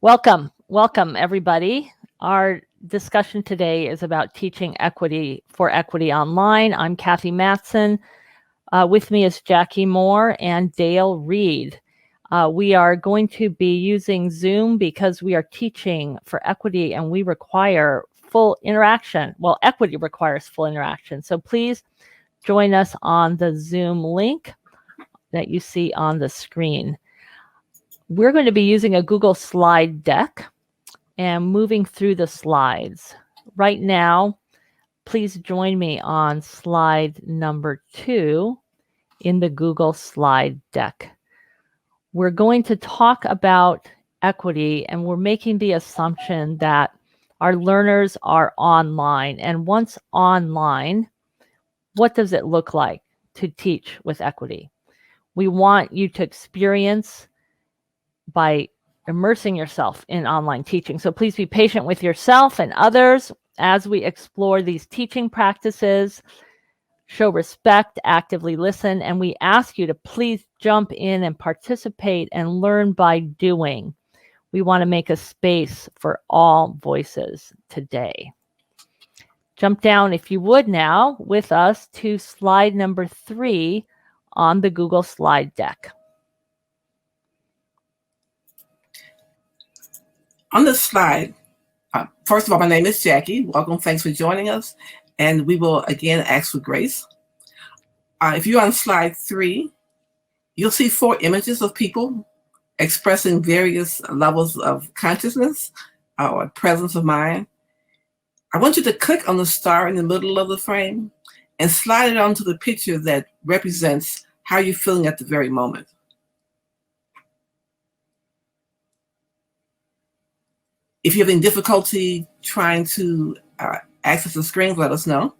Welcome everybody. Our discussion today is about teaching equity for equity online. I'm Kathy Matson. With me is Jackie Moore and Dale Reed. We are going to be using Zoom because we are teaching for equity and we require full interaction. Well, equity requires full interaction. So please join us on the Zoom link that you see on the screen. We're going to be using a Google slide deck and moving through the slides. Right now, please join me on slide number 2 in the Google slide deck. We're going to talk about equity, and we're making the assumption that our learners are online. And once online, what does it look like to teach with equity? We want you to experience by immersing yourself in online teaching. So please be patient with yourself and others as we explore these teaching practices. Show respect, actively listen, and we ask you to please jump in and participate and learn by doing. We want to make a space for all voices today. Jump down, if you would now, with us to slide number 3 on the Google slide deck. On this slide, first of all, my name is Jackie. Welcome. Thanks for joining us. And we will again ask for grace. If you're on slide 3, you'll see 4 images of people expressing various levels of consciousness or presence of mind. I want you to click on the star in the middle of the frame and slide it onto the picture that represents how you're feeling at the very moment. If you're having difficulty trying to access the screen, let us know.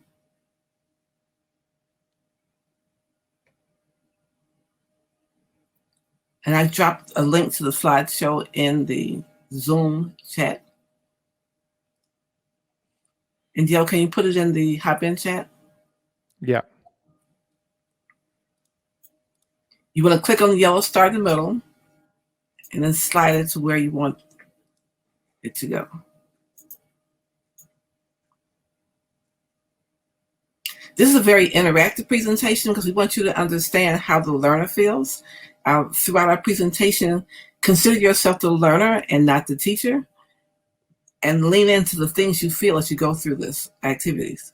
And I dropped a link to the slideshow in the Zoom chat. And Dale, can you put it in the hop-in chat? Yeah. You want to click on the yellow star in the middle and then slide it to where you want it to go. This is a very interactive presentation because we want you to understand how the learner feels. Throughout our presentation, consider yourself the learner and not the teacher, and lean into the things you feel as you go through this activities.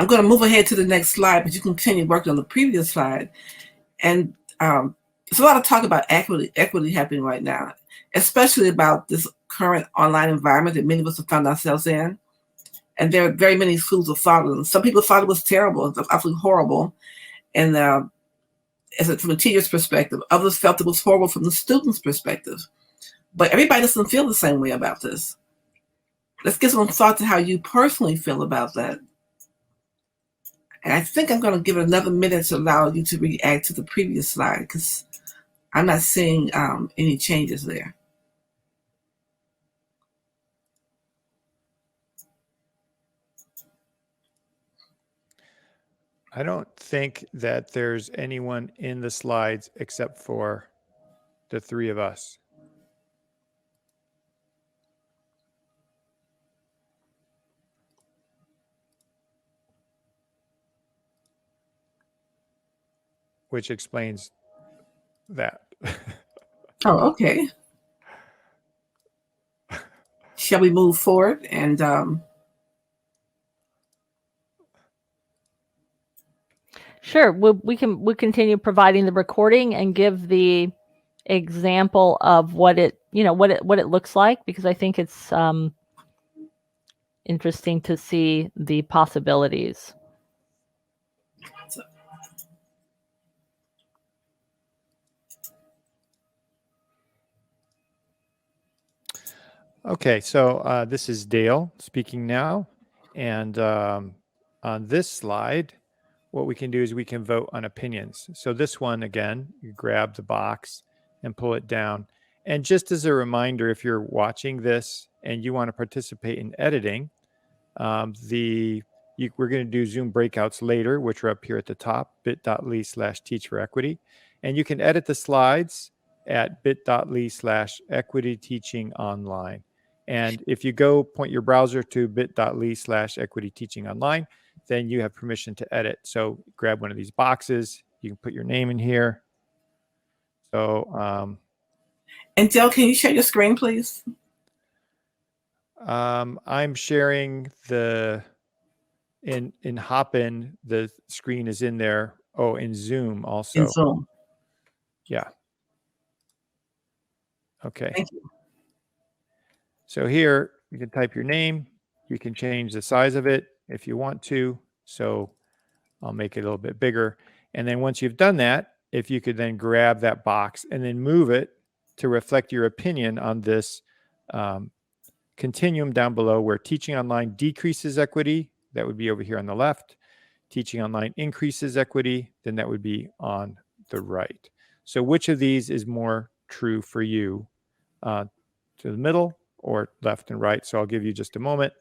I'm going to move ahead to the next slide, but you can continue working on the previous slide. And there's a lot of talk about equity happening right now, especially about this current online environment that many of us have found ourselves in. And there are very many schools of thought. And some people thought it was terrible, absolutely horrible. And from a teacher's perspective, others felt it was horrible from the student's perspective. But everybody doesn't feel the same way about this. Let's give some thought to how you personally feel about that. And I think I'm going to give it another minute to allow you to react to the previous slide because I'm not seeing any changes there. I don't think that there's anyone in the slides except for the 3 of us. Which explains that. Oh, okay. Shall we move forward and Sure, we'll continue providing the recording and give the example of what it looks like, because I think it's interesting to see the possibilities. Okay, so this is Dale speaking now. And on this slide, what we can do is we can vote on opinions. So this one, again, you grab the box and pull it down. And just as a reminder, if you're watching this and you want to participate in editing, we're going to do Zoom breakouts later, which are up here at the top, bit.ly/teach4equity. And you can edit the slides at bit.ly/equityteachingonline. And if you go point your browser to bit.ly/equityteachingonline, then you have permission to edit. So grab one of these boxes. You can put your name in here. So, and Dale, can you share your screen, please? I'm sharing the in Hopin. The screen is in there. Oh, in Zoom also. In Zoom. Yeah. Okay. Thank you. So here you can type your name. You can change the size of it if you want to. So I'll make it a little bit bigger. And then once you've done that, if you could then grab that box and then move it to reflect your opinion on this continuum down below, where teaching online decreases equity, that would be over here on the left. Teaching online increases equity, then that would be on the right. So which of these is more true for you? To the middle or left and right? So I'll give you just a moment,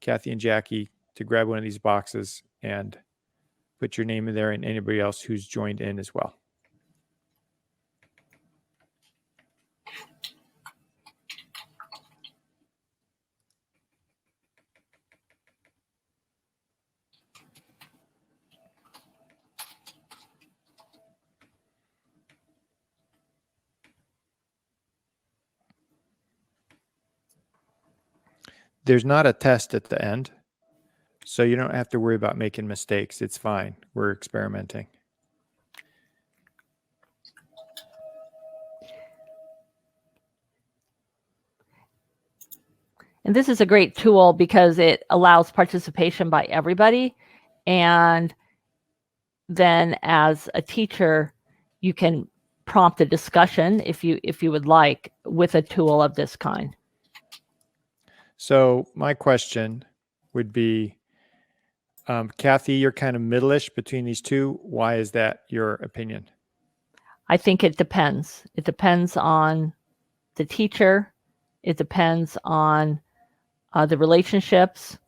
Kathy and Jackie, to grab one of these boxes and put your name in there, and anybody else who's joined in as well. There's not a test at the end, so you don't have to worry about making mistakes. It's fine. We're experimenting. And this is a great tool because it allows participation by everybody. And then as a teacher, you can prompt a discussion if you would like with a tool of this kind. So my question would be, Kathy, you're kind of middle-ish between these two. Why is that your opinion? I think it depends. It depends on the teacher. It depends on the relationships,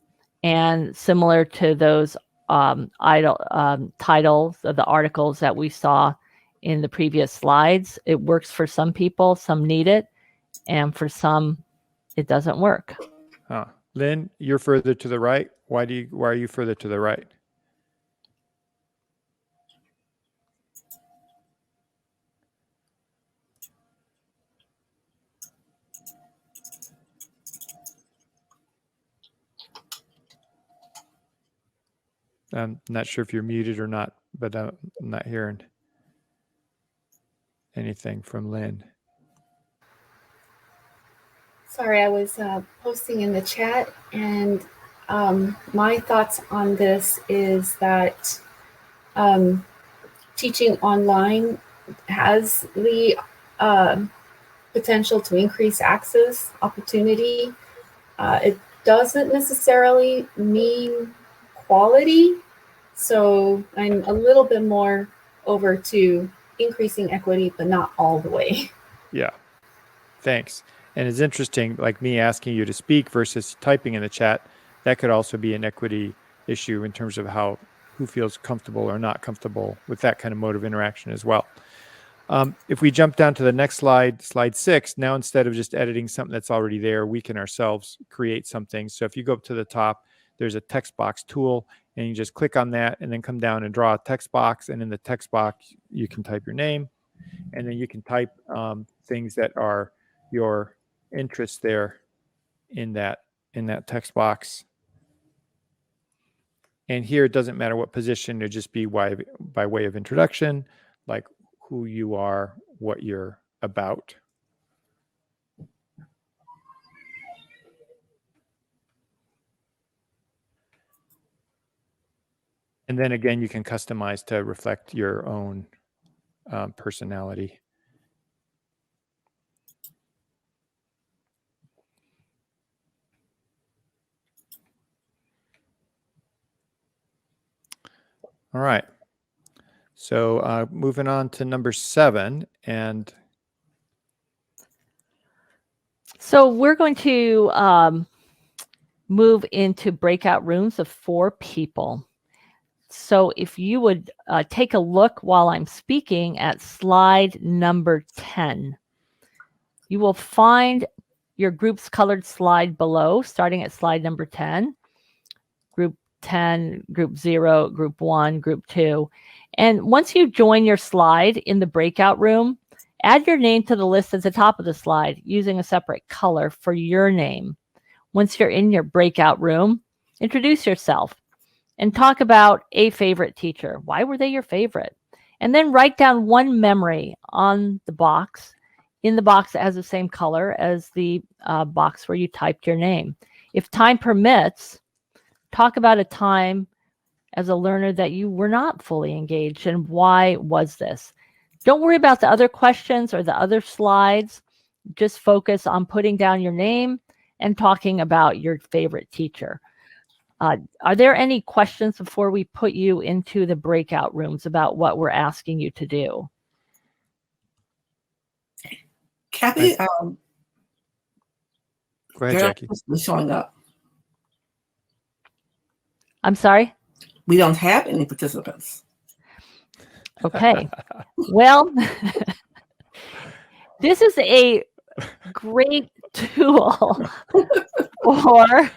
and similar to those titles of the articles that we saw in the previous slides, it works for some people, some need it, and for some, it doesn't work. Lynn, you're further to the right. Why are you further to the right? I'm not sure if you're muted or not, but I'm not hearing anything from Lynn. Sorry, I was posting in the chat, and my thoughts on this is that teaching online has the potential to increase access, opportunity. It doesn't necessarily mean quality, so I'm a little bit more over to increasing equity, but not all the way. Yeah, thanks. And it's interesting, like me asking you to speak versus typing in the chat, that could also be an equity issue in terms of who feels comfortable or not comfortable with that kind of mode of interaction as well. If we jump down to the next slide, slide 6, now instead of just editing something that's already there, we can ourselves create something. So if you go up to the top, there's a text box tool, and you just click on that and then come down and draw a text box. And in the text box, you can type your name, and then you can type things that are your interests there in that text box. And here it doesn't matter what position, it'll just be by way of introduction, like who you are, what you're about. And then again, you can customize to reflect your own personality. All right. So moving on to number 7. And so we're going to move into breakout rooms of 4 people. So if you would take a look while I'm speaking at slide number 10, you will find your group's colored slide below, starting at slide number 10, group 10, group 0, group 1, group 2. And once you join your slide in the breakout room, add your name to the list at the top of the slide using a separate color for your name. Once you're in your breakout room, introduce yourself and talk about a favorite teacher. Why were they your favorite? And then write down one memory on the box, in the box that has the same color as the box where you typed your name. If time permits, talk about a time as a learner that you were not fully engaged and why was this? Don't worry about the other questions or the other slides. Just focus on putting down your name and talking about your favorite teacher. Are there any questions before we put you into the breakout rooms about what we're asking you to do? Kathy, Go ahead, they're Jackie. not showing up. I'm sorry? We don't have any participants. Okay. Well, this is a great tool for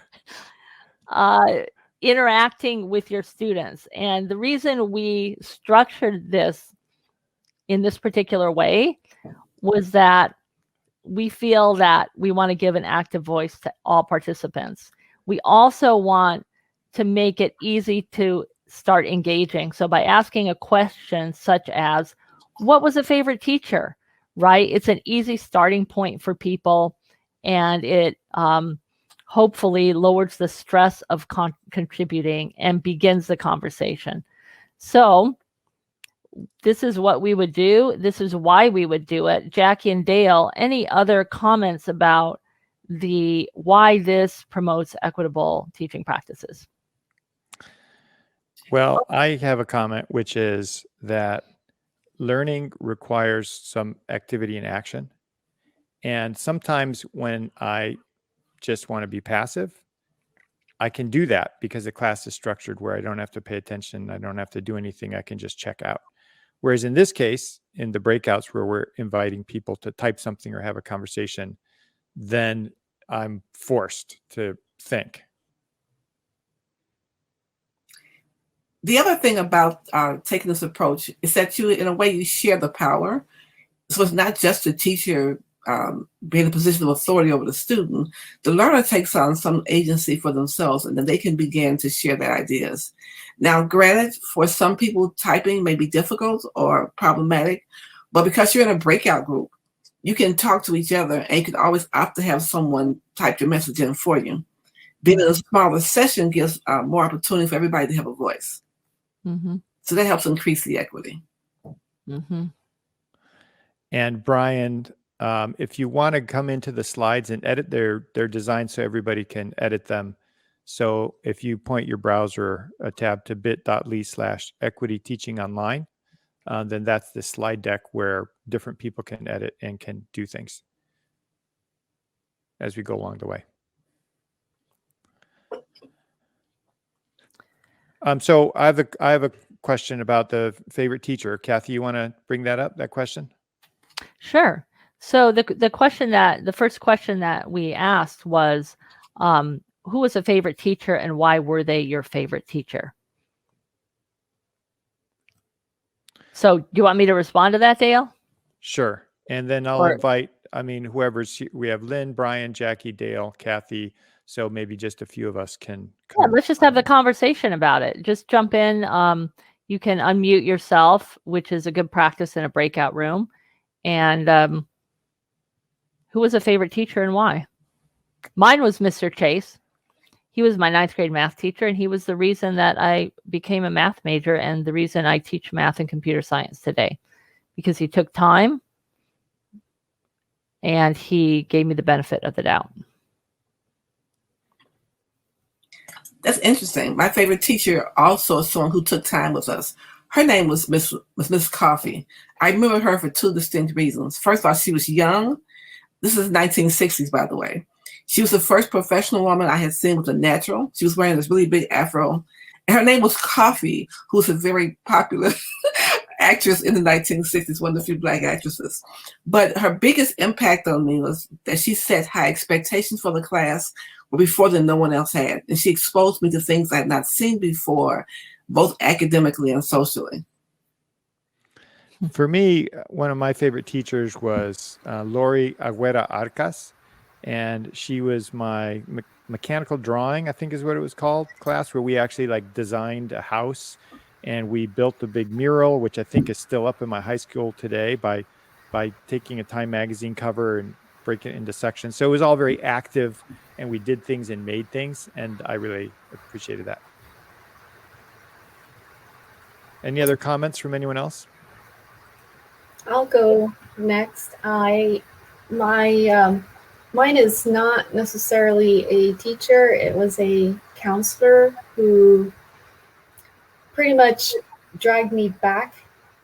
interacting with your students. And the reason we structured this in this particular way was that we feel that we want to give an active voice to all participants. We also want to make it easy to start engaging. So by asking a question such as, what was a favorite teacher, right? It's an easy starting point for people, and it hopefully lowers the stress of contributing and begins the conversation. So this is what we would do. This is why we would do it. Jackie and Dale, any other comments about the why this promotes equitable teaching practices? Well, I have a comment, which is that learning requires some activity and action. And sometimes when I just want to be passive, I can do that because the class is structured where I don't have to pay attention. I don't have to do anything. I can just check out. Whereas in this case, in the breakouts where we're inviting people to type something or have a conversation, then I'm forced to think. The other thing about taking this approach is that you, in a way, you share the power. So it's not just the teacher being in a position of authority over the student. The learner takes on some agency for themselves, and then they can begin to share their ideas. Now, granted, for some people, typing may be difficult or problematic, but because you're in a breakout group, you can talk to each other, and you can always opt to have someone type your message in for you. Being in a smaller session gives more opportunity for everybody to have a voice. Mm-hmm. So that helps increase the equity. Mm-hmm. And Brian, if you want to come into the slides and edit, they're designed so everybody can edit them. So if you point your browser a tab to bit.ly/equity teaching online, then that's the slide deck where different people can edit and can do things as we go along the way. So I have a question about the favorite teacher. Kathy, you want to bring that up, that question? Sure. So the first question that we asked was, who was a favorite teacher and why were they your favorite teacher? So do you want me to respond to that, Dale? Sure. And then I'll invite, whoever's here. We have Lynn, Brian, Jackie, Dale, Kathy. So maybe just a few of us can. Yeah, let's just have the conversation about it. Just jump in. You can unmute yourself, which is a good practice in a breakout room. And who was a favorite teacher and why? Mine was Mr. Chase. He was my 9th grade math teacher, and he was the reason that I became a math major and the reason I teach math and computer science today, because he took time and he gave me the benefit of the doubt. That's interesting. My favorite teacher also is someone who took time with us. Her name was Miss Coffee. I remember her for 2 distinct reasons. First of all, she was young. This is 1960s, by the way. She was the first professional woman I had seen with a natural. She was wearing this really big afro, And her name was Coffee, who's a very popular actress in the 1960s, one of the few Black actresses. But her biggest impact on me was that she set high expectations for the class before that no one else had. And she exposed me to things I had not seen before, both academically and socially. For me, one of my favorite teachers was Lori Agüera Arcas, and she was my mechanical drawing, I think is what it was called, class, where we actually like designed a house, and we built a big mural, which I think is still up in my high school today by taking a Time magazine cover and breaking it into sections. So it was all very active, and we did things and made things, and I really appreciated that. Any other comments from anyone else? I'll go next. Mine is not necessarily a teacher. It was a counselor who pretty much dragged me back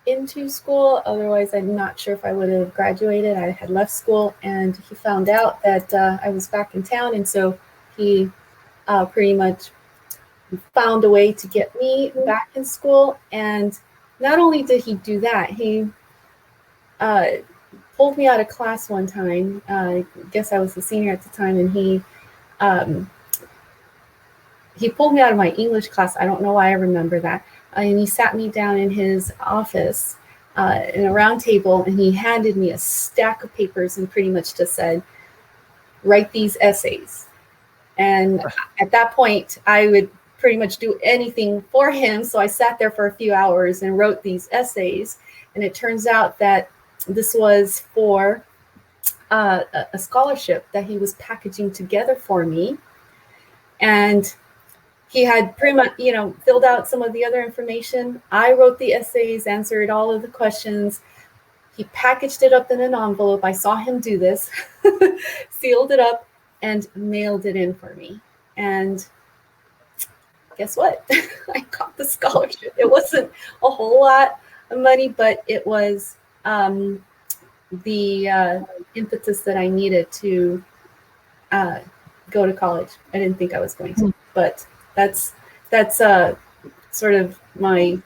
into school. Otherwise, I'm not sure if I would have graduated. I had left school, and he found out that I was back in town, and so he pretty much found a way to get me back in school. And not only did he do that, he pulled me out of class one time. I guess I was a senior at the time, and he pulled me out of my English class. I don't know why I remember that. And he sat me down in his office in a round table, and he handed me a stack of papers and pretty much just said, write these essays. And at that point, I would pretty much do anything for him. So I sat there for a few hours and wrote these essays. And it turns out that this was for a scholarship that he was packaging together for me. And he had pretty much, filled out some of the other information. I wrote the essays, answered all of the questions. He packaged it up in an envelope. I saw him do this, sealed it up, and mailed it in for me. And guess what? I got the scholarship. It wasn't a whole lot of money, but it was the impetus that I needed to go to college. I didn't think I was going to, but that's sort of my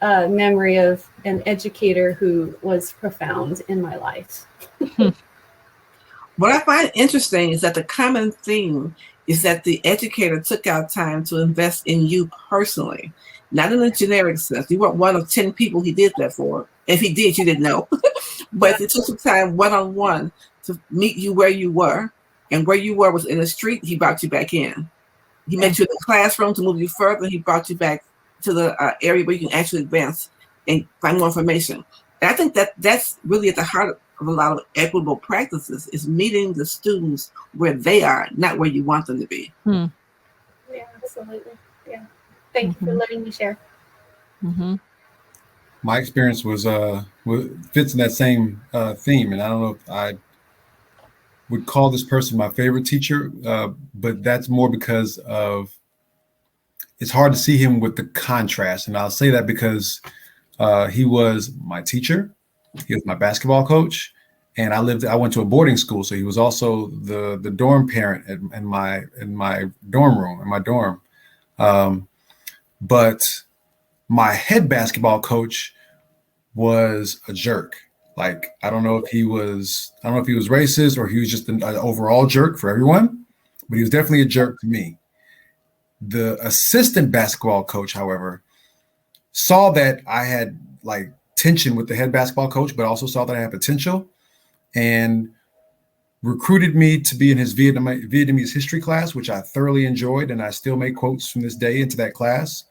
memory of an educator who was profound in my life. What I find interesting is that the common theme is that the educator took out time to invest in you personally, not in a generic sense. You weren't one of 10 people he did that for. If he did, you didn't know. But it took some time one-on-one to meet you where you were. And where you were was in the street, he brought you back in. He met you in the classroom to move you further. He brought you back to the area where you can actually advance and find more information. And I think that that's really at the heart of a lot of equitable practices, is meeting the students where they are, not where you want them to be. Yeah, absolutely. Yeah. Thank you for letting me share. My experience was fits in that same theme, and I don't know if I would call this person my favorite teacher, but that's more because of it's hard to see him with the contrast, and I'll say that because he was my teacher, he was my basketball coach, and I went to a boarding school, so he was also the dorm parent in my dorm room, in my dorm. But my head basketball coach was a jerk. Like, I don't know if he was racist or he was just an overall jerk for everyone, but he was definitely a jerk to me. The assistant basketball coach, however, saw that I had like tension with the head basketball coach, but also saw that I had potential and recruited me to be in his Vietnamese history class, which I thoroughly enjoyed. And I still make quotes from this day into that class.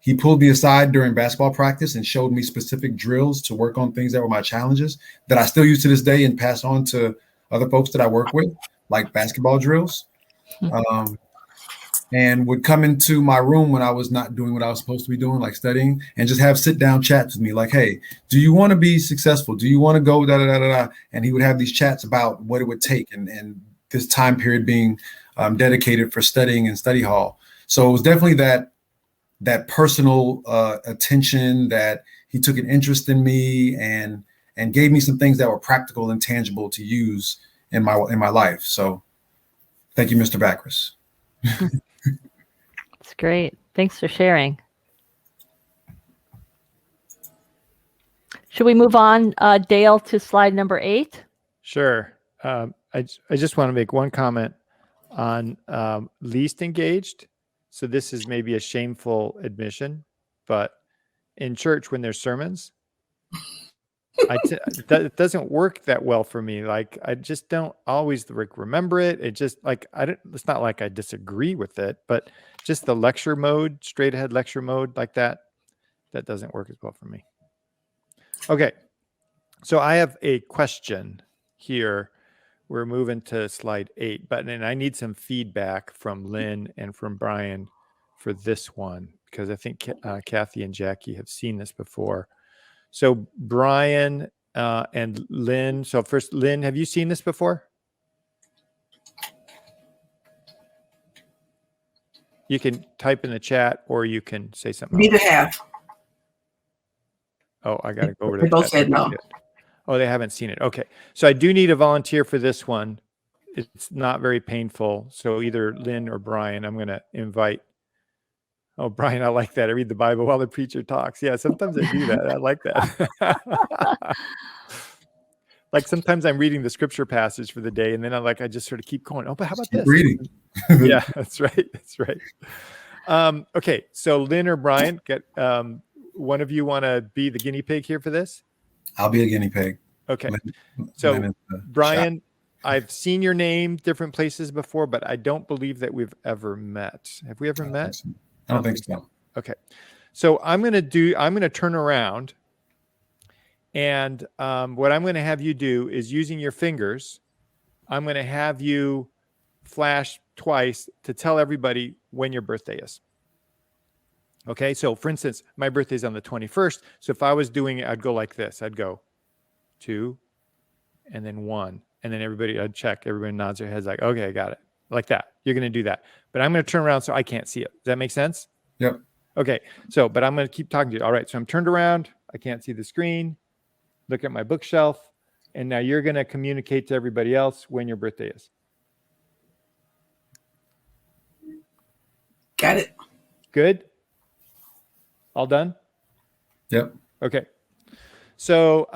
He pulled me aside during basketball practice and showed me specific drills to work on things that were my challenges that I still use to this day and pass on to other folks that I work with, like basketball drills. And would come into my room when I was not doing what I was supposed to be doing, like studying, and just have sit down chats with me like, hey, do you want to be successful? Do you want to go da da da da? And he would have these chats about what it would take and this time period being dedicated for studying in study hall. So it was definitely that personal attention, that he took an interest in me and gave me some things that were practical and tangible to use in my life. So thank you, Mr. Backrus. It's great. Thanks for sharing. Should we move on, Dale, to slide number 8? Sure. I just want to make one comment on least engaged. So this is maybe a shameful admission, but in church when there's sermons, it doesn't work that well for me. Like I just don't always remember it. It just like it's not like I disagree with it, but just the lecture mode, straight ahead lecture mode like that doesn't work as well for me. Okay. So I have a question here. We're moving to slide 8, and I need some feedback from Lynn and from Brian for this one, because I think Kathy and Jackie have seen this before. So Brian and Lynn. So first, Lynn, have you seen this before? You can type in the chat or you can say something. Neither have. Oh, I got to go over to They both said no. Oh, they haven't seen it. Okay. So I do need a volunteer for this one. It's not very painful. So either Lynn or Brian, I'm going to invite. Oh, Brian, I like that. I read the Bible while the preacher talks. Yeah, sometimes I do that. I like that. Like sometimes I'm reading the scripture passage for the day, and then I just sort of keep going. Oh, but how about this? Reading. Yeah, that's right. That's right. Okay, so Lynn or Brian, get one of you want to be the guinea pig here for this? I'll be a guinea pig. Okay. So Brian, I've seen your name different places before, but I don't believe that we've ever met. Have we ever met? I don't think so. Okay. So I'm going to turn around, and what I'm going to have you do is, using your fingers, I'm going to have you flash twice to tell everybody when your birthday is. Okay. So for instance, my birthday is on the 21st. So if I was doing it, I'd go like this. I'd go 2 and then 1. And then I'd check. Everybody nods their heads like, okay, I got it. Like that. You're going to do that. But I'm going to turn around so I can't see it. Does that make sense? Yep. Okay. So, but I'm going to keep talking to you. All right. So I'm turned around. I can't see the screen. Look at my bookshelf. And now you're going to communicate to everybody else when your birthday is. Got it. Good. All done? Yep. Okay. So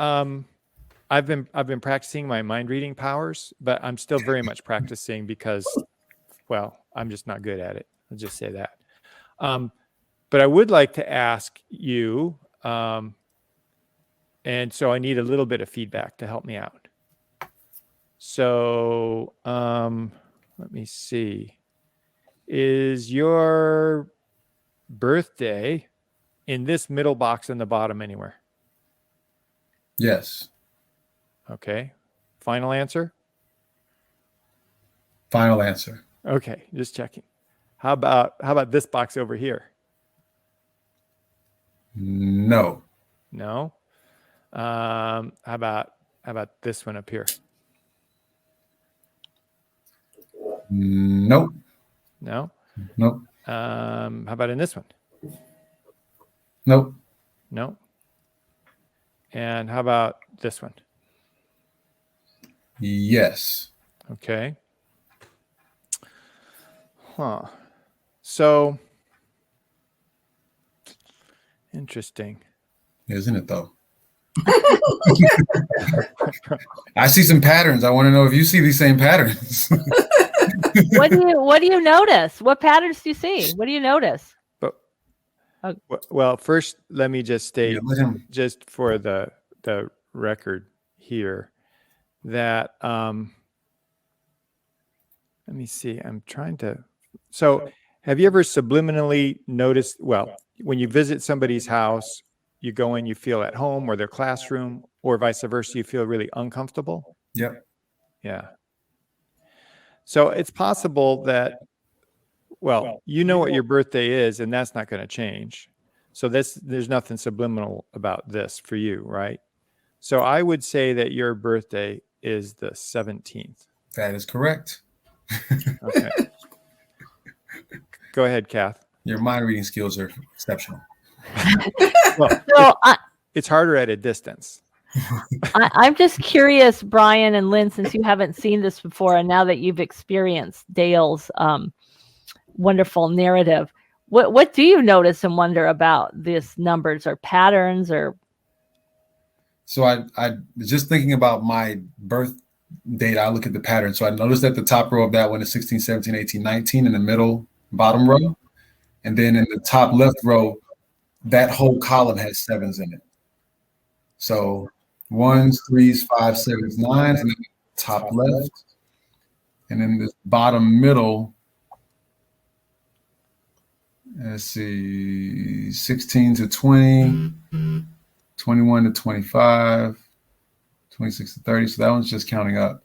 I've been practicing my mind reading powers, but I'm still very much practicing because, well, I'm just not good at it. I'll just say that. But I would like to ask you, and so I need a little bit of feedback to help me out. So let me see. Is your birthday in this middle box in the bottom anywhere? Yes. Okay. Final answer? Final answer. Okay, just checking. How about this box over here? No. No. How about this one up here? Nope. No. Nope. How about in this one? Nope. No. And how about this one? Yes. Okay. Huh. So interesting. Isn't it though? I see some patterns. I want to know if you see these same patterns. What do you notice? What patterns do you see? What do you notice? Well, first, let me just state, just for the record here, that let me see. I'm trying to. So, have you ever subliminally noticed? Well, when you visit somebody's house, you go in, you feel at home, or their classroom, or vice versa, you feel really uncomfortable. Yep. Yeah. So it's possible that, well, you know what your birthday is, and that's not going to change. So there's nothing subliminal about this for you, right? So I would say that your birthday is the 17th. That is correct. Okay. Go ahead, Kath. Your mind reading skills are exceptional. Well, it's harder at a distance. I'm just curious, Brian and Lynn, since you haven't seen this before, and now that you've experienced Dale's wonderful narrative, What do you notice and wonder about these numbers or patterns or? So I just thinking about my birth date, I look at the pattern. So I noticed that the top row of that one is 16, 17, 18, 19 in the middle bottom row. And then in the top left row, that whole column has 7s in it. So 1s, 3s, 5s, 7s, 9s, and then top left. And then this bottom middle, let's see, 16 to 20, 21 to 25, 26 to 30. So that one's just counting up,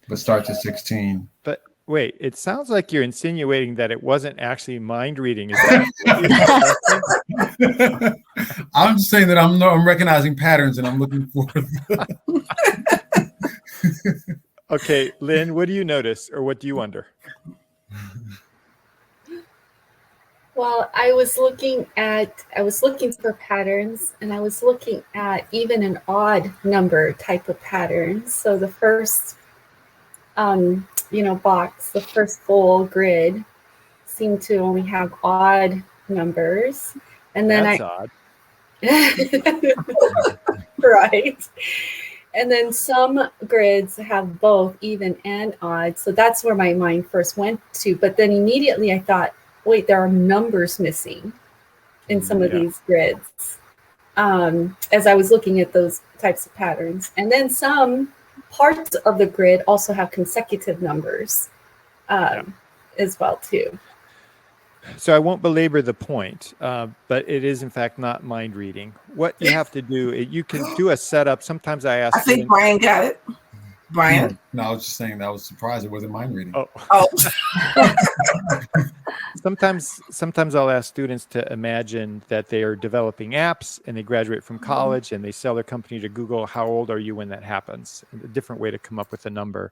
but starts at 16. But wait, it sounds like you're insinuating that it wasn't actually mind reading. Is that I'm just saying that I'm recognizing patterns and I'm looking for. Okay, Lynn, what do you notice or what do you wonder? Well, I was looking for patterns, and I was looking at even an odd number type of pattern. So the first, box, the first full grid seemed to only have odd numbers. And then That's odd. Right. And then some grids have both even and odd. So that's where my mind first went to. But then immediately I thought, wait, there are numbers missing in some of these grids as I was looking at those types of patterns. And then some parts of the grid also have consecutive numbers as well, too. So I won't belabor the point, but it is in fact not mind reading. What you have to do, you can do a setup. Sometimes I ask. I think Brian got it. Brian? No, I was just saying that I was surprised it wasn't mind reading. Oh. Sometimes I'll ask students to imagine that they are developing apps and they graduate from college and they sell their company to Google. How old are you when that happens? A different way to come up with a number.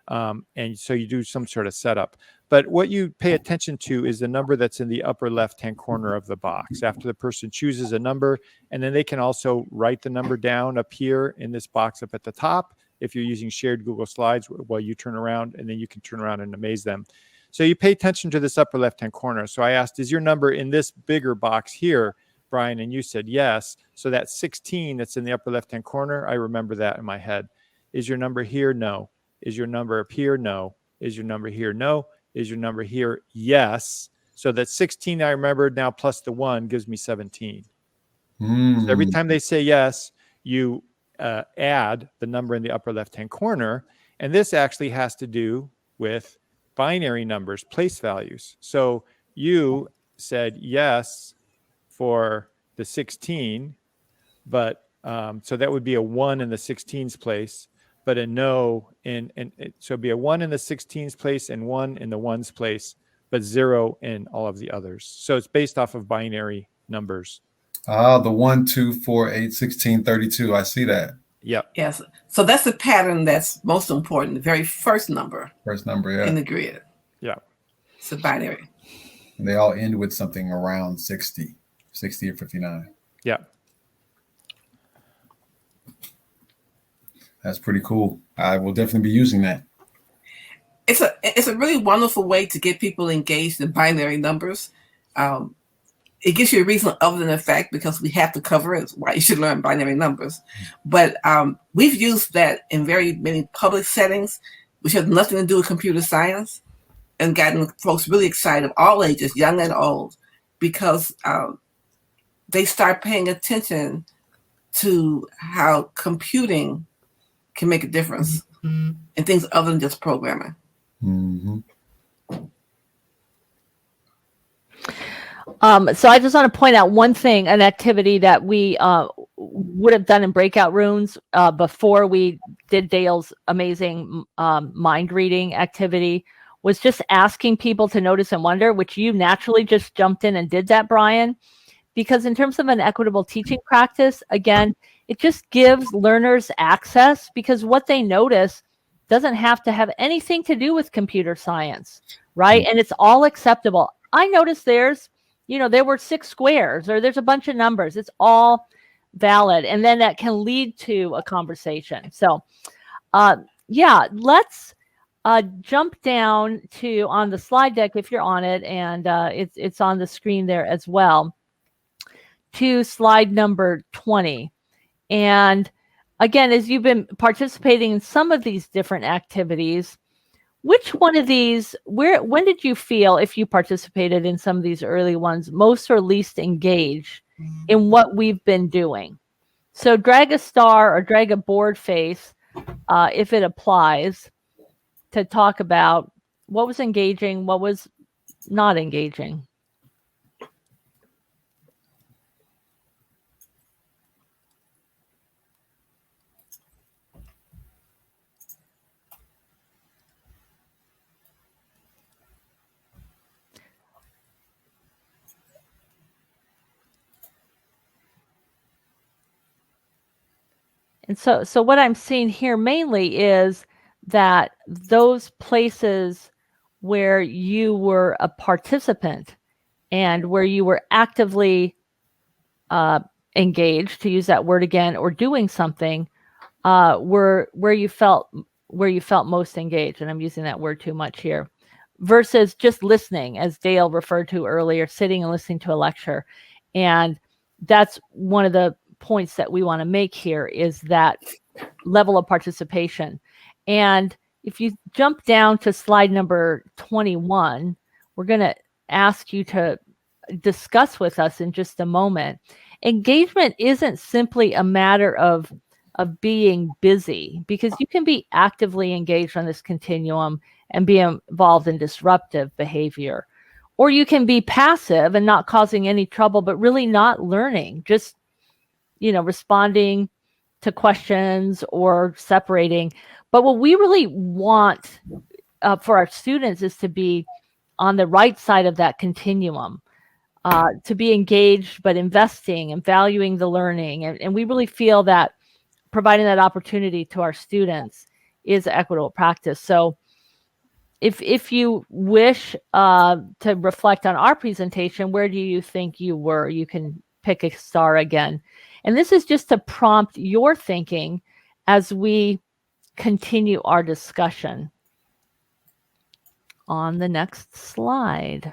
And so you do some sort of setup. But what you pay attention to is the number that's in the upper left-hand corner of the box after the person chooses a number. And then they can also write the number down up here in this box up at the top. If you're using shared Google Slides, while you turn around, and then you can turn around and amaze them. So you pay attention to this upper left-hand corner. So I asked, is your number in this bigger box here, Brian? And you said yes. So that 16 that's in the upper left-hand corner, I remember that in my head. Is your number here? No. Is your number up here? No. Is your number here? No. Is your number here? Yes. So that 16 I remembered now plus the 1 gives me 17. So every time they say yes, you add the number in the upper left-hand corner. And this actually has to do with binary numbers, place values. So you said yes for the 16, but so that would be a 1 in the 16's place, but a no so it'd be a 1 in the 16's place and 1 in the 1's place, but 0 in all of the others. So it's based off of binary numbers. The 1, 2, 4, 8, 16, 32. I see that. Yep. Yes. So that's the pattern that's most important. The very first number. Yeah. In the grid. Yeah. It's a binary. And they all end with something around 60 or 59. Yeah. That's pretty cool. I will definitely be using that. It's a really wonderful way to get people engaged in binary numbers. It gives you a reason other than the fact because we have to cover it, why you should learn binary numbers. But we've used that in very many public settings, which have nothing to do with computer science, and gotten folks really excited of all ages, young and old, because they start paying attention to how computing can make a difference in things other than just programming. Mm-hmm. So I just want to point out one thing, an activity that we would have done in breakout rooms before we did Dale's amazing mind reading activity was just asking people to notice and wonder, which you naturally just jumped in and did that, Brian, because in terms of an equitable teaching practice, again, it just gives learners access because what they notice doesn't have to have anything to do with computer science, right? Mm-hmm. And it's all acceptable. I noticed there were 6 squares or there's a bunch of numbers. It's all valid. And then that can lead to a conversation. So, let's jump down to on the slide deck if you're on it, and it's on the screen there as well, to slide number 20. And again, as you've been participating in some of these different activities, which one of these, when did you feel, if you participated in some of these early ones, most or least engaged in what we've been doing? So drag a star or drag a board face, if it applies, to talk about what was engaging, what was not engaging. And so what I'm seeing here mainly is that those places where you were a participant and where you were actively engaged, to use that word again, or doing something, were where you felt most engaged. And I'm using that word too much here, versus just listening, as Dale referred to earlier, sitting and listening to a lecture. And that's one of the points that we want to make here, is that level of participation. And if you jump down to slide number 21, we're going to ask you to discuss with us in just a moment. Engagement isn't simply a matter of being busy, because you can be actively engaged on this continuum and be involved in disruptive behavior. Or you can be passive and not causing any trouble, but really not learning, just responding to questions or separating. But what we really want for our students is to be on the right side of that continuum, to be engaged, but investing and valuing the learning. And we really feel that providing that opportunity to our students is equitable practice. So if you wish to reflect on our presentation, where do you think you were? You can pick a star again. And this is just to prompt your thinking as we continue our discussion. On the next slide.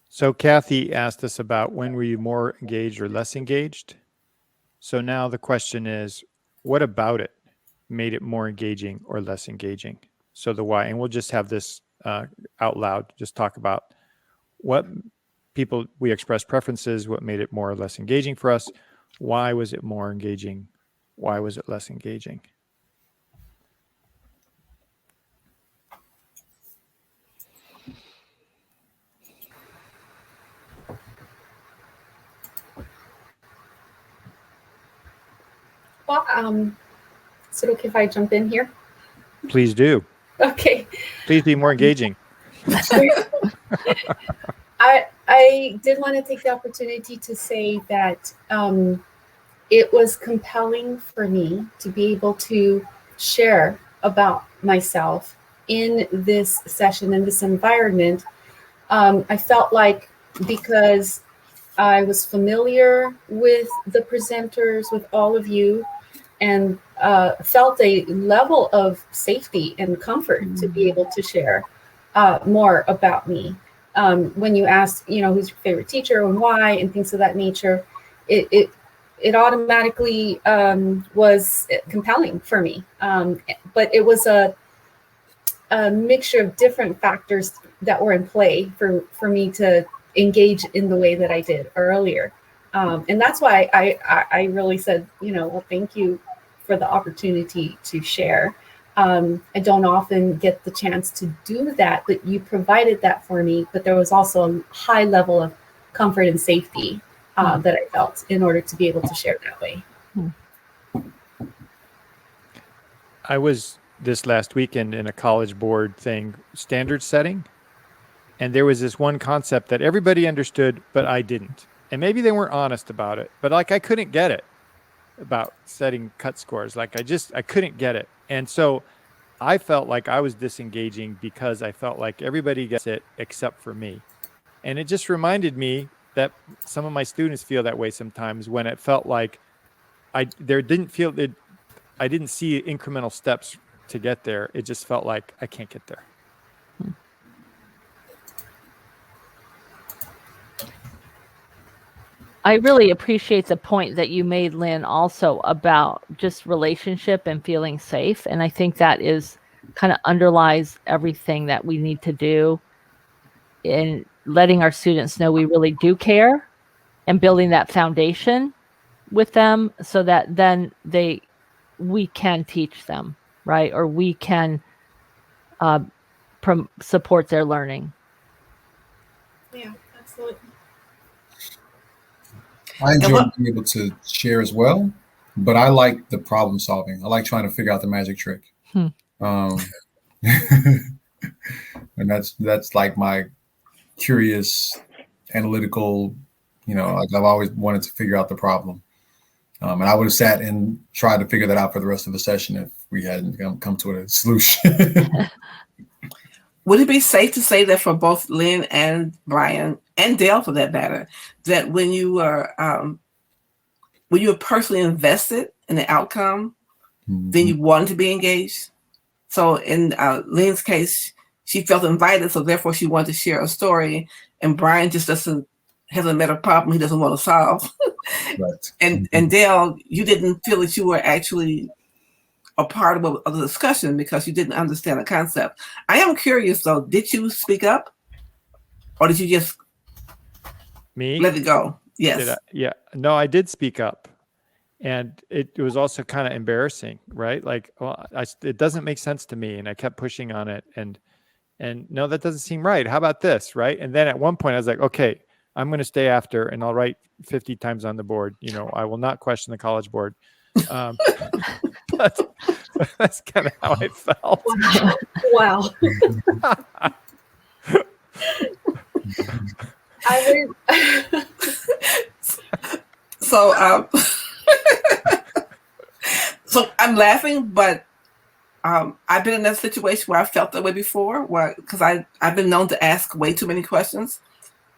So Kathy asked us about when were you more engaged or less engaged? So now the question is, what about it made it more engaging or less engaging? So the why, and we'll just have this out loud, just talk about what people, we express preferences, what made it more or less engaging for us. Why was it more engaging? Why was it less engaging? Well, is it okay if I jump in here? Please do. Okay. Please be more engaging. I did want to take the opportunity to say that it was compelling for me to be able to share about myself in this session, in this environment. I felt like, because I was familiar with the presenters, with all of you, and felt a level of safety and comfort to be able to share more about me. When you asked, who's your favorite teacher and why, and things of that nature, it automatically was compelling for me. But it was a mixture of different factors that were in play for me to engage in the way that I did earlier. And that's why I really said, well, thank you for the opportunity to share. I don't often get the chance to do that, but you provided that for me. But there was also a high level of comfort and safety that I felt in order to be able to share that way. I was this last weekend in a college board thing, standard setting. And there was this one concept that everybody understood, but I didn't. And maybe they weren't honest about it, but I couldn't get it about setting cut scores. I couldn't get it. And so I felt like I was disengaging because I felt like everybody gets it except for me. And it just reminded me that some of my students feel that way sometimes, when it felt like I didn't see incremental steps to get there. It just felt like I can't get there. I really appreciate the point that you made, Lynn, also about just relationship and feeling safe. And I think that is kind of underlies everything that we need to do in letting our students know we really do care and building that foundation with them so that then we can teach them, right? Or we can support their learning. Yeah, absolutely. I enjoy being able to share as well, but I like the problem solving. I like trying to figure out the magic trick. And that's like my curious, analytical, like I've always wanted to figure out the problem. And I would have sat and tried to figure that out for the rest of the session if we hadn't come to a solution. Would it be safe to say that for both Lynn and Brian and Dale, for that matter, that when you were personally invested in the outcome, then you wanted to be engaged? So in Lynn's case, she felt invited, so therefore she wanted to share a story, and Brian just hasn't met a problem he doesn't want to solve. Right. And Dale, you didn't feel that you were actually a part of the discussion because you didn't understand the concept. I am curious though, did you speak up or did you just let it go? Yes. Yeah. No, I did speak up. And it was also kind of embarrassing, right? Like, well, it doesn't make sense to me. And I kept pushing on it. And no, that doesn't seem right. How about this, right? And then at one point I was like, okay, I'm going to stay after and I'll write 50 times on the board. I will not question the College Board. That's kind of how I felt. Wow. So I'm laughing, but I've been in that situation where I felt that way before, because I've been known to ask way too many questions,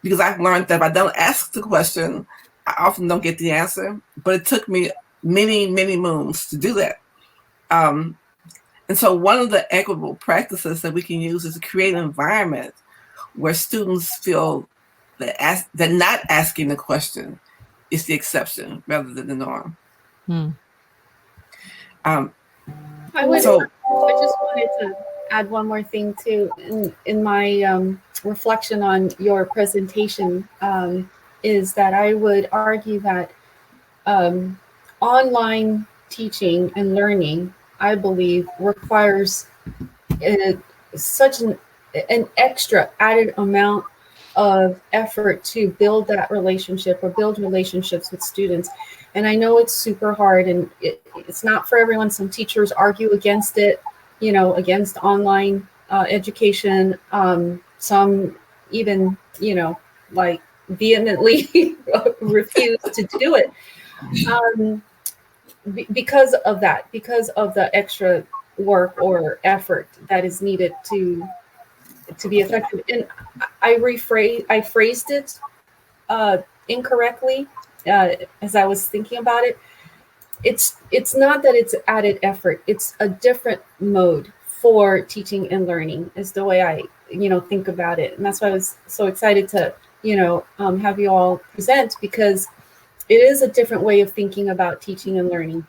because I've learned that if I don't ask the question, I often don't get the answer. But it took me many, many moons to do that. And so one of the equitable practices that we can use is to create an environment where students feel that not asking the question is the exception rather than the norm. I just wanted to add one more thing too. In my reflection on your presentation, is that I would argue that online teaching and learning, I believe, requires such an extra added amount of effort to build that relationship or build relationships with students. And I know it's super hard and it's not for everyone. Some teachers argue against it, against online education. Some even, like vehemently refuse to do it because of that, because of the extra work or effort that is needed to be effective. And I phrased it incorrectly as I was thinking about it. It's not that it's added effort. It's a different mode for teaching and learning is the way I, think about it. And that's why I was so excited to, have you all present, because it is a different way of thinking about teaching and learning.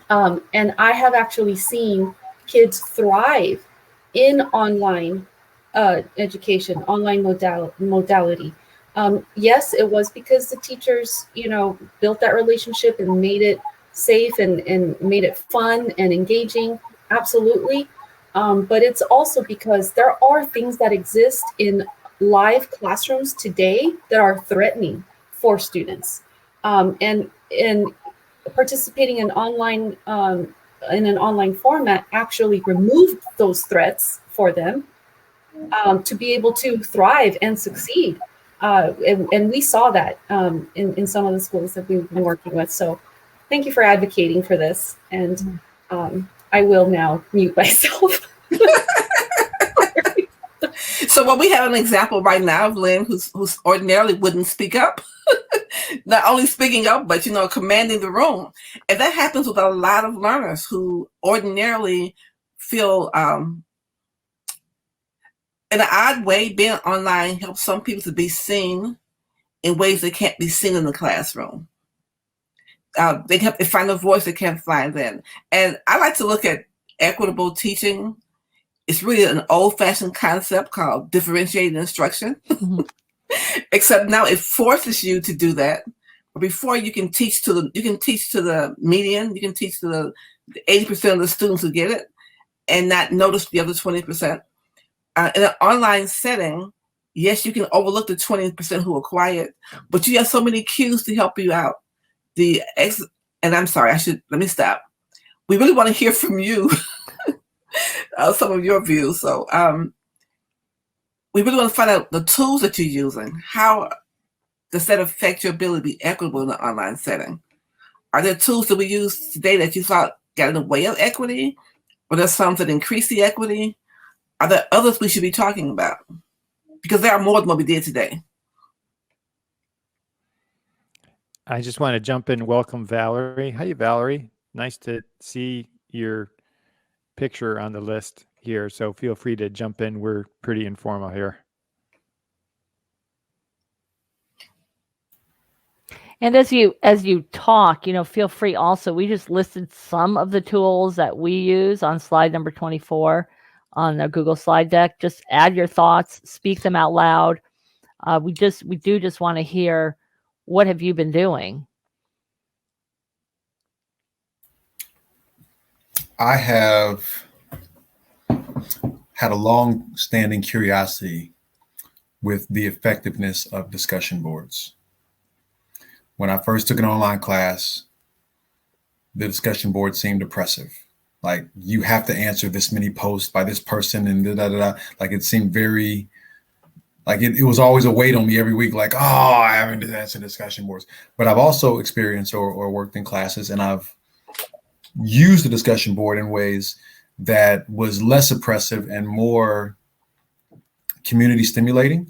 And I have actually seen kids thrive in online education, online modality. Yes, it was because the teachers, built that relationship and made it safe and made it fun and engaging. Absolutely. But it's also because there are things that exist in live classrooms today that are threatening for students. And participating in online in an online format actually removed those threats for them to be able to thrive and succeed. And we saw that in some of the schools that we've been working with. So thank you for advocating for this. And I will now mute myself. So what we have an example right now of Lynn, who's ordinarily wouldn't speak up, not only speaking up, but commanding the room, and that happens with a lot of learners who ordinarily feel, in an odd way, being online helps some people to be seen in ways they can't be seen in the classroom. They find a voice they can't find then, and I like to look at equitable teaching. It's really an old-fashioned concept called differentiated instruction. Mm-hmm. Except now it forces you to do that. Before you can teach to the median, you can teach to the 80% of the students who get it, and not notice the other 20%. In an online setting, yes, you can overlook the 20% who are quiet, but you have so many cues to help you out. And I'm sorry, let me stop. We really want to hear from you. Some of your views. So we really want to find out the tools that you're using. How does that affect your ability to be equitable in an online setting? Are there tools that we use today that you thought got in the way of equity? Or there's some that increase the equity? Are there others we should be talking about? Because there are more than what we did today. I just want to jump in and welcome Valerie. Hi, Valerie. Nice to see your picture on the list here, so feel free to jump in. We're pretty informal here. And as you talk, feel free also. We just listed some of the tools that we use on slide number 24 on the Google slide deck. Just add your thoughts, speak them out loud. We do just want to hear, what have you been doing? I have had a long-standing curiosity with the effectiveness of discussion boards. When I first took an online class, the discussion board seemed oppressive. Like, you have to answer this many posts by this person and da-da-da-da. Like, it seemed very, like it was always a weight on me every week. Like, oh, I haven't answered discussion boards. But I've also experienced or worked in classes, and I've used the discussion board in ways that was less oppressive and more community stimulating,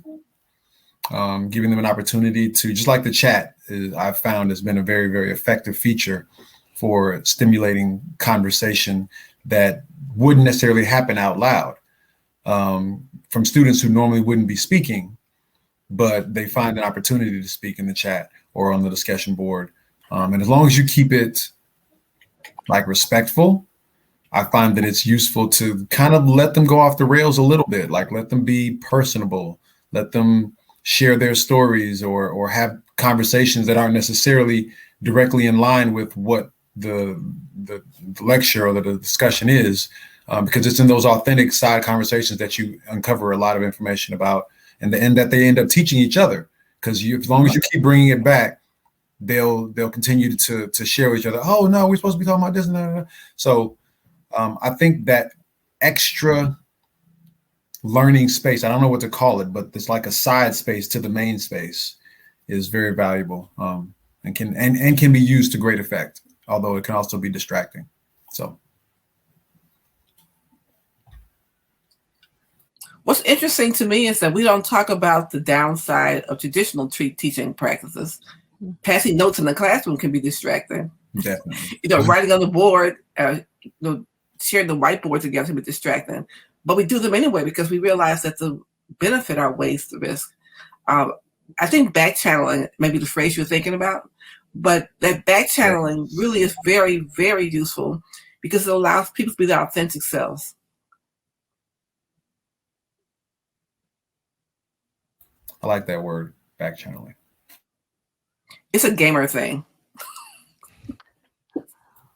giving them an opportunity to, just like the chat, I've found has been a very, very effective feature for stimulating conversation that wouldn't necessarily happen out loud from students who normally wouldn't be speaking, but they find an opportunity to speak in the chat or on the discussion board. And as long as you keep it like respectful, I find that it's useful to kind of let them go off the rails a little bit, like let them be personable, let them share their stories or have conversations that aren't necessarily directly in line with what the lecture or the discussion is, because it's in those authentic side conversations that you uncover a lot of information about, and that they end up teaching each other. Because as long as you keep bringing it back, they'll continue to share with each other. Oh no, we're supposed to be talking about this and that. So I think that extra learning space, I don't know what to call it, but it's like a side space to the main space, is very valuable, and can be used to great effect, although it can also be distracting. So what's interesting to me is that we don't talk about the downside of traditional teaching practices. Passing notes in the classroom can be distracting. Definitely. Writing on the board, sharing the whiteboard together can be distracting. But we do them anyway because we realize that the benefit outweighs the risk. I think back channeling may be the phrase you're thinking about, but that back channeling really is very, very useful because it allows people to be their authentic selves. I like that word, back channeling. It's a gamer thing.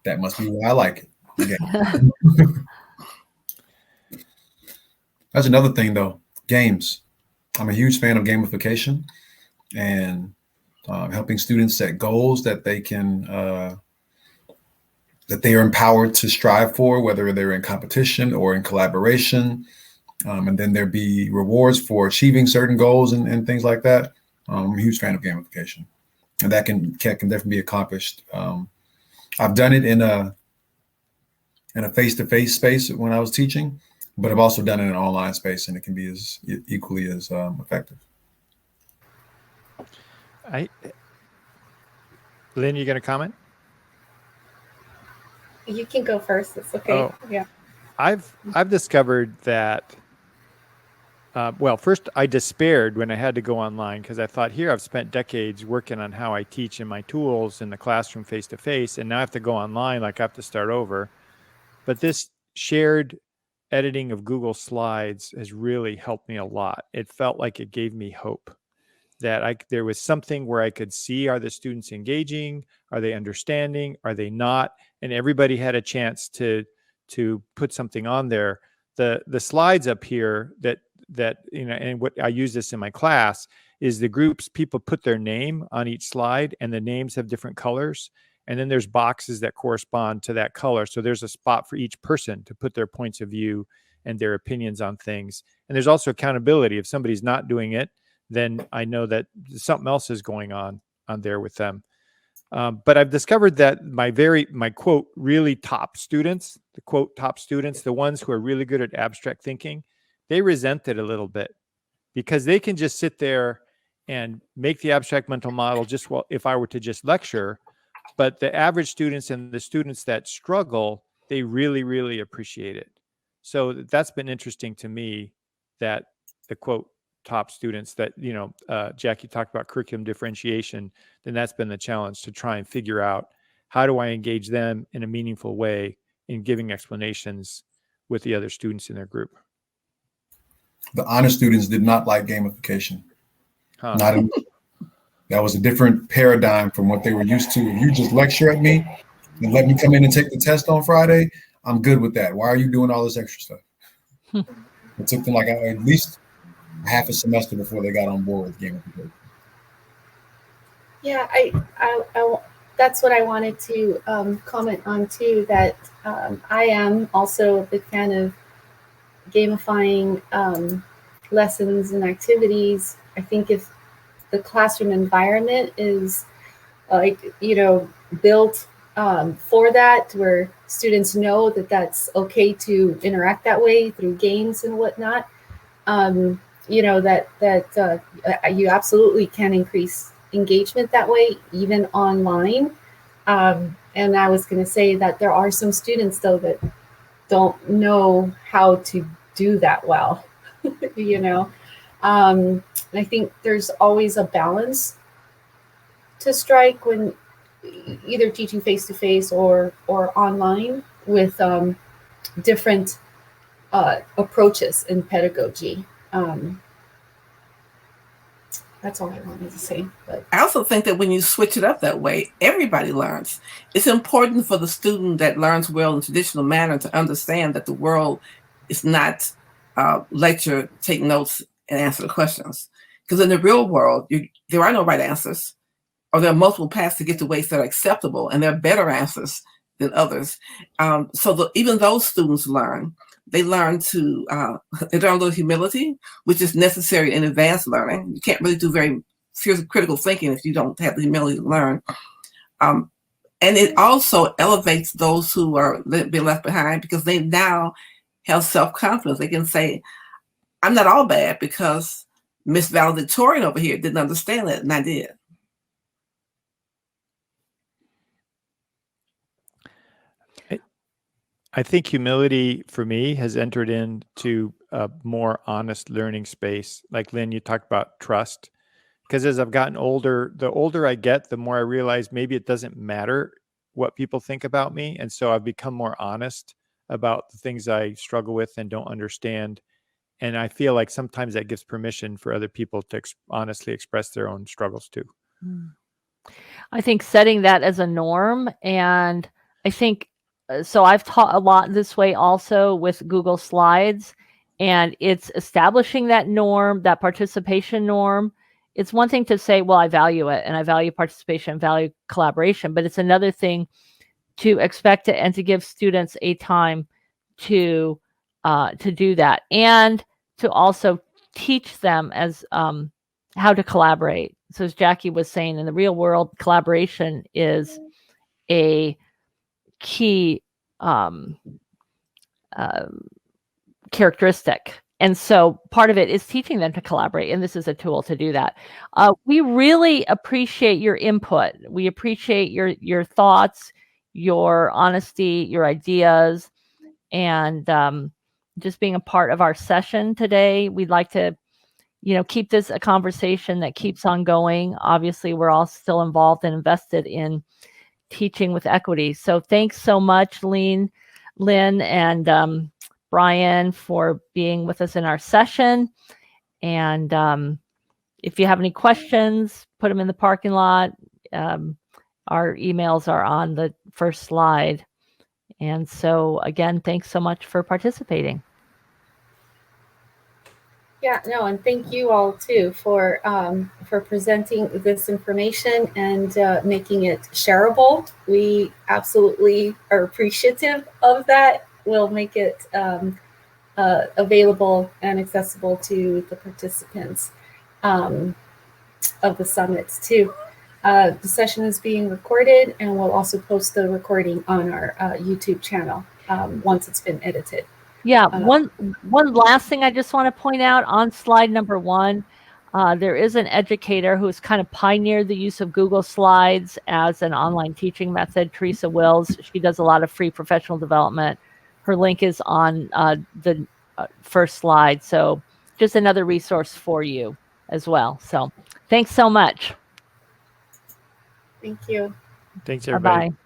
That must be why I like it. Yeah. That's another thing, though. Games. I'm a huge fan of gamification and helping students set goals that they can, that they are empowered to strive for, whether they're in competition or in collaboration. And then there be rewards for achieving certain goals and things like that. I'm a huge fan of gamification, and that can definitely be accomplished. I've done it in a face-to-face space when I was teaching, but I've also done it in an online space, and it can be as equally as effective. Lynn, you going to comment? You can go first. It's okay. Oh. Yeah. I've discovered that. Well, first I despaired when I had to go online because I thought, here I've spent decades working on how I teach and my tools in the classroom face to face, and now I have to go online, like I have to start over. But this shared editing of Google Slides has really helped me a lot. It felt like it gave me hope that there was something where I could see, are the students engaging? Are they understanding? Are they not? And everybody had a chance to put something on there. The slides up here that and what I use this in my class is the groups, people put their name on each slide, and the names have different colors. And then there's boxes that correspond to that color. So there's a spot for each person to put their points of view and their opinions on things. And there's also accountability. If somebody's not doing it, then I know that something else is going on there with them. But I've discovered that my quote, really top students, the quote, top students, the ones who are really good at abstract thinking, they resent it a little bit because they can just sit there and make the abstract mental model if I were to just lecture. But the average students and the students that struggle, they really, really appreciate it. So that's been interesting to me, that the quote, top students that, Jackie talked about curriculum differentiation, then that's been the challenge, to try and figure out how do I engage them in a meaningful way in giving explanations with the other students in their group. The honor students did not like gamification. That was a different paradigm from what they were used to. If you just lecture at me and let me come in and take the test on Friday, I'm good with that. Why are you doing all this extra stuff? It took them like at least half a semester before they got on board with gamification. Yeah, I that's what I wanted to comment on too, that I am also a big fan of gamifying lessons and activities. I think if the classroom environment is built for that, where students know that that's okay to interact that way through games and whatnot, that you absolutely can increase engagement that way, even online. And I was going to say that there are some students though that don't know how to do that well. I think there's always a balance to strike when either teaching face-to-face or online with different approaches in pedagogy. That's all I wanted to say. But I also think that when you switch it up that way, everybody learns. It's important for the student that learns well in traditional manner to understand that the world is not lecture, take notes, and answer the questions. Because in the real world, there are no right answers, or there are multiple paths to get to ways that are acceptable, and there are better answers than others. Even those students learn. They learn they learn a little humility, which is necessary in advanced learning. You can't really do very serious critical thinking if you don't have the humility to learn. And it also elevates those who are being left behind, because they now have self-confidence. They can say, I'm not all bad because Miss Valedictorian over here didn't understand it, and I did. I think humility for me has entered into a more honest learning space. Like Lynn, you talked about trust, because as I've gotten older, the older I get, the more I realize maybe it doesn't matter what people think about me. And so I've become more honest about the things I struggle with and don't understand. And I feel like sometimes that gives permission for other people to honestly express their own struggles too. I think setting that as a norm, and I think, so I've taught a lot this way also with Google Slides, and it's establishing that norm, that participation norm. It's one thing to say, well, I value it and I value participation, value collaboration, but it's another thing to expect it and to give students a time to do that, and to also teach them as how to collaborate. So as Jackie was saying, in the real world, collaboration is a key characteristic. And so part of it is teaching them to collaborate, and this is a tool to do that. We really appreciate your input. We appreciate your thoughts, your honesty, your ideas, and just being a part of our session today. We'd like to, keep this a conversation that keeps on going. Obviously, we're all still involved and invested in teaching with equity. So thanks so much, Lynn, and Brian, for being with us in our session. And if you have any questions, put them in the parking lot. Our emails are on the first slide. And so again, thanks so much for participating. Yeah, no, and thank you all too for presenting this information and making it shareable. We absolutely are appreciative of that. We'll make it available and accessible to the participants of the summits too. The session is being recorded, and we'll also post the recording on our YouTube channel once it's been edited. Yeah, one last thing I just want to point out on slide number 1, there is an educator who's kind of pioneered the use of Google Slides as an online teaching method, Teresa Wills. She does a lot of free professional development. Her link is on the first slide. So just another resource for you as well. So thanks so much. Thank you. Thanks, everybody. Bye-bye.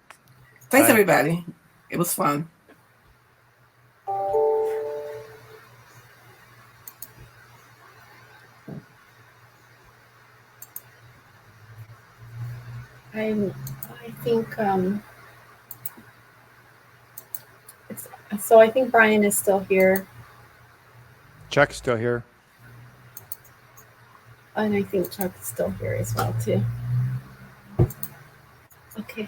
Thanks, Bye. everybody. It was fun. I think Brian is still here, Chuck's still here. and I think Chuck is still here as well too. Okay.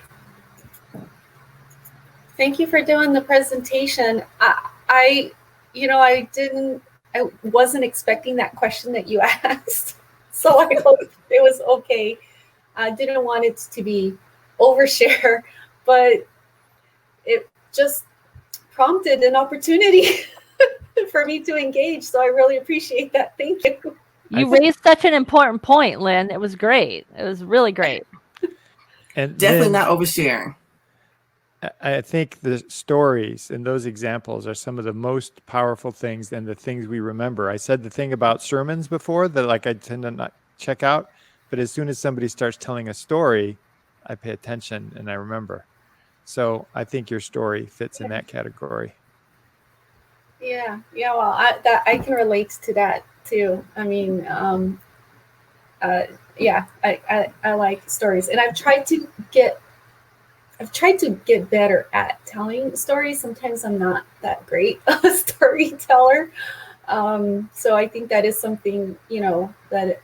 Thank you for doing the presentation. I wasn't expecting that question that you asked, so I hope it was okay. I didn't want it to be overshare, but it just prompted an opportunity for me to engage. So I really appreciate that. Thank you. You raised such an important point, Lynn. It was great. It was really great. And Definitely then not oversharing. I think the stories and those examples are some of the most powerful things and the things we remember. I said the thing about sermons before that I tend to not check out, but as soon as somebody starts telling a story, I pay attention and I remember. So I think your story fits in that category. Yeah. Well, I can relate to that too. I mean, I like stories, and I've tried to get better at telling stories. Sometimes I'm not that great of a storyteller, so I think that is something that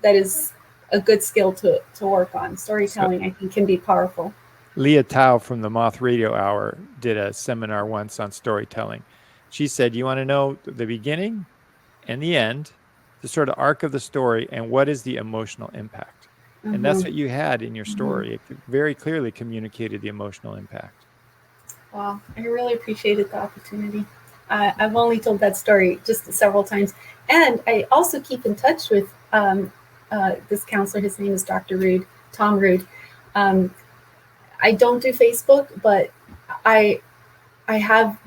is a good skill to work on. Storytelling, I think, can be powerful. Leah Tao from the Moth Radio Hour did a seminar once on storytelling. She said, you want to know the beginning and the end, the sort of arc of the story, and what is the emotional impact? Mm-hmm. And that's what you had in your story. Mm-hmm. It very clearly communicated the emotional impact. Wow, I really appreciated the opportunity. I've only told that story just several times. And I also keep in touch with this counselor. His name is Dr. Rude, Tom Rude. I don't do Facebook, but I have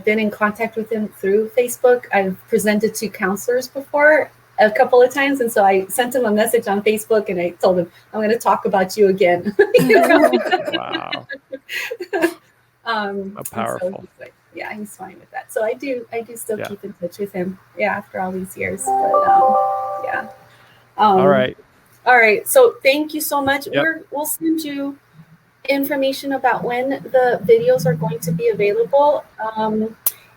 been in contact with him through Facebook. I've presented to counselors before a couple of times, and so I sent him a message on Facebook, and I told him, I'm going to talk about you again. Wow. Powerful. So he's like, yeah, he's fine with that. So I do still keep in touch with him, after all these years. But all right. So thank you so much. Yep. We'll send you information about when the videos are going to be available,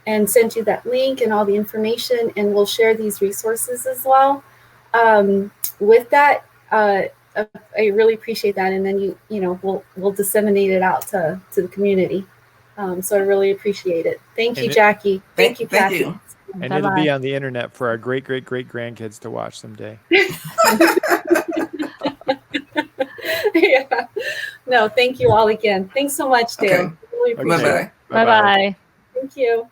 and send you that link and all the information, and we'll share these resources as well. With that, I really appreciate that, and then we'll disseminate it out to the community. So I really appreciate it. Thank you, Jackie. Thank you, Kathy. You. And it'll be on the internet for our great grandkids to watch someday. No, thank you all again. Thanks so much, Dale. Okay. Really appreciate it. Bye-bye. Bye-bye. Thank you.